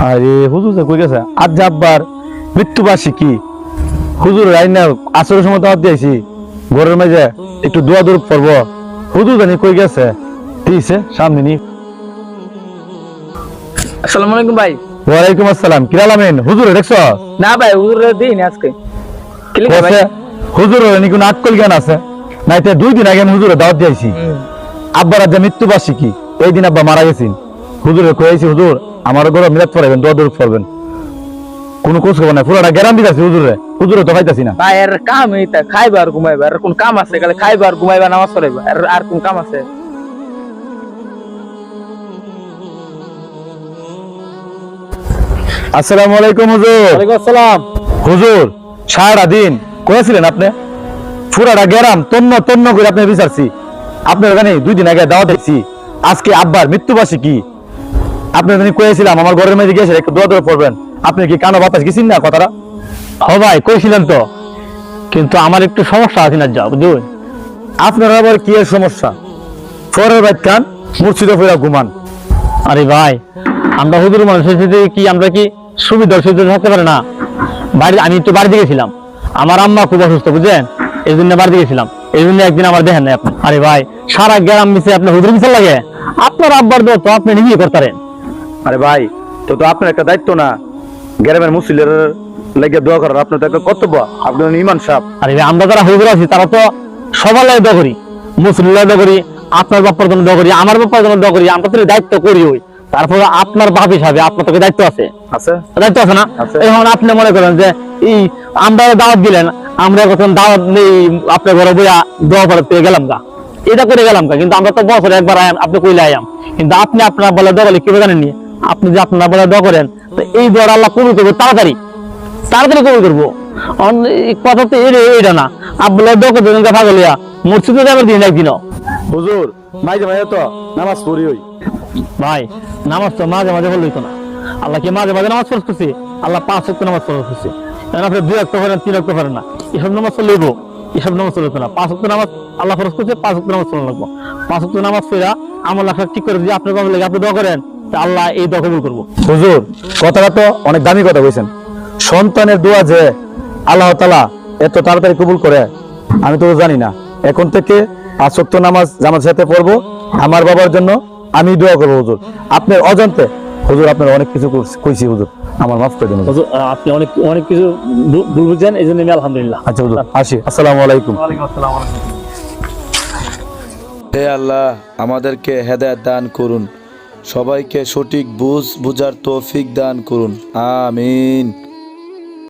আরে হুজুর তো কই গেছে আজ আব্বার মৃত্যুবার্ষিকী হুজুর রাইনা আসরের সময় দাওয়াত দিয়েছি ঘরের মাঝে একটু দোয়া দরুদ পড়ব হুজুর জানি কই গেছে দিয়েছে সামনে নি। আসসালামু আলাইকুম ভাই। ওয়ালাইকুম আসসালাম কিরাল আমিন হুজুর দেখছ না ভাই হুজুর দিন আজকে কি লিখে ভাই? হুজুর নি কোন আটকল জ্ঞান আছে নাইতে 2 দিন আগে আমি হুজুরে দাওয়াত দিয়েছি আব্বার আজ মৃত্যুবার্ষিকী এই দিন আব্বা মারা গেছেন হুজুরে কইছি হুজুর আমার ঘরে মিলাদ পড়াবেন দোয়া দরুদ পড়বেন কোন কোচ খবর নাই পুরোটা গ্যারান্টি আছে হুজুরে তো পাইতাছি না। ভাই এর কাম এইটা খাইবা আর ঘুমাইবা আর কোন কাম আছে খালি খাইবা আর ঘুমাইবা নামাজ পড়াইবা আর কোন কাম আছে? আসসালামু আলাইকুম হুজুর। ওয়ালাইকুম আসসালাম। হুজুর সারা দিন করেছিলেন আপনি পুরাটা গ্যারাম তন্ন তন্ন করে আপনি বিচারছি আপনার ওখানে 2 দিন আগে দাওয়াত দিয়েছি আজকে আব্বার মৃত্যুবার্ষিকী আপনি ওখানে কয়েছিলাম আমার ঘরের মধ্যে গিয়েছে একটু দোয়া দোয়া পড়বেন আপনি কি কানো বাতাস গেছেন না কথাটা? হ ভাই কইছিলেন তো, কিন্তু আমার একটু সমস্যা আছে না যা বুঝুন। আপনার আবার কি এর সমস্যা? ফরের বাইত খান মসজিদে ফিরা ঘুমান। আরে ভাই আমরা হুজুর মানুষের সাথে কি আমরা কি সুবিধার সুবিধা থাকতে পারে না? আমি একটু বাড়িতে গেছিলাম, আমার আম্মা খুব অসুস্থ বুঝলেন, এই জন্য বাড়িতে গেছিলাম, এই জন্য একদিন আমার দেখেন নাই আপনি। আরে ভাই সারা গ্রাম মিশে আপনার হুজুর মিশে লাগে, আপনার আব্বার দোয়া তো আপনি নিজেই করতারেন। আরে ভাই তো তো আপনার একটা দায়িত্ব না গ্রামের মুসলিমের লেগে দোয়া করার আপনার তো একটা কর্তব্য আপনার ইমান সাহেব। আরে ভাই আমরা যারা হুজুর আছি তারা তো সবার লাগে দোয়া করি, মুসলিমরা দোয়া করি, আপনার বাপ্পার জন্য দোয়া করি, আমার বাপ্পার জন্য দোয়া করি, আমরা তো দায়িত্ব করি ওই। তারপরে আপনার বাপ হিসাবে আপনার তো দায়িত্ব আছে, আছে দায়িত্ব আছে না? আছে। এখন আপনি মনে করেন যে এই আমরা দাওয়াত দিলেন, আমরা এখন দাওয়াত নেই আপনার ঘরে বইয়া দোয়া করে পেয়ে গেলাম গা, এটা করে গেলাম গা, কিন্তু আমরা তো বছরে একবার আয়াম, আপনি কইলে আয়াম, কিন্তু আপনি আপনার বলে দোয়া করলে কি জানেননি? আপনি যে আপনার বলে দোয়া করেন তো এই দোয়া আল্লাহ কবুল করবো, তাড়াতাড়ি তাড়াতাড়ি কবুল করবো। কথা তো এটা না আব্বুল্লাহ দোয়া করতে পাগলিয়া মসজিদে যাবার দিন একদিনও। হুজুর মাঝে মাঝে তো নামাজ পড়ি ওই ভাই নামাজ তো মাঝে মাঝে বললেই তো না, আল্লাহ কি মাঝে মাঝে নামাজ ফরজ করছে? আল্লাহ 5 ওয়াক্ত নামাজ ফরজ করছে, এখন আপনি 2 ওয়াক্ত করেন 3 ওয়াক্ত করেন না, এসব নামাজ তো লইব, এসব নামাজ চলবে না। 5 ওয়াক্ত নামাজ আল্লাহ ফরজ করছে, 5 ওয়াক্ত নামাজ চলা লাগবে। 5 ওয়াক্ত নামাজ পড়া আমল লেখা ঠিক করে যদি আপনার কবে লাগে আপনি দোয়া করেন তা আল্লাহ এই দোয়া কবুল করবো। হুজুর কথাটা তো অনেক দামি কথা কইছেন, সন্তানের দোয়া যে আল্লাহ তাআলা এত তাড়াতাড়ি কবুল করে আমি তো জানি না। এখন থেকে 5 ওয়াক্ত নামাজ জামাতের সাথে পড়বো, আমার বাবার জন্য আমি দোয়া করবো হুজুর। আপনার অজান্তে হুজুর আপনার অনেক কিছু কইছি হুজুর, আমার মাফ করে দিন হুজুর। আপনি অনেক অনেক কিছু ভুল বুঝছেন, এই জন্য আমি আলহামদুলিল্লাহ। আচ্ছা হুজুর আসি, আসসালামু আলাইকুম। ওয়ালাইকুম আসসালাম। হে আল্লাহ আমাদেরকে হেদায়েত দান করুন, সবাইকে সঠিক বুঝার তৌফিক দান করুন, আমিন।